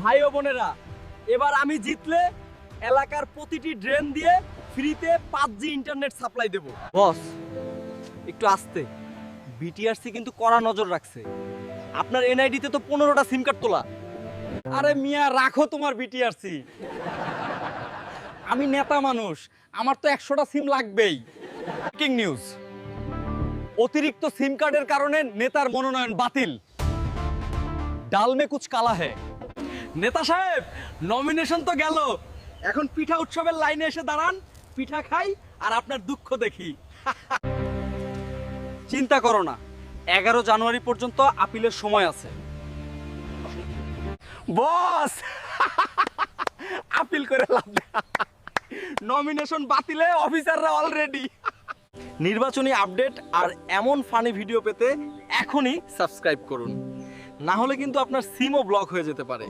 ভাই ও বোনেরা, এবার আমি জিতলে এলাকার প্রতিটি ড্রেন দিয়ে ফ্রিতে 5G ইন্টারনেট সাপ্লাই দেব। বস, একটু আস্তে। বিটিআরসি কিন্তু কড়া নজর রাখছে। আপনার এনআইডিতে তো 15টা সিম কার্ড তোলা। আরে মিয়া, রাখো তোমার বিটিআরসি। আমি নেতা মানুষ, আমার তো 100টা সিম লাগবেই। ব্রেকিং নিউজ, অতিরিক্ত সিম কার্ডের কারণে নেতার মনোনয়ন বাতিল। ডাল মে কুছ কালা হ্যায়। নেতা সাহেব, নমিনেশন তো গেল, এখন পিঠা উৎসবের লাইনে এসে দাঁড়ান, পিঠা খাই আর আপনার দুঃখ দেখি। চিন্তা করো না, 11 জানুয়ারি পর্যন্ত আপিলের সময় আছে। বস, আপিল করে লাভ নেই। নমিনেশন বাতিলে অফিসাররা অলরেডি। নির্বাচনী আপডেট আর এমন ফানি ভিডিও পেতে এখনই সাবস্ক্রাইব করুন, না হলে কিন্তু আপনার সিমও ব্লক হয়ে যেতে পারে।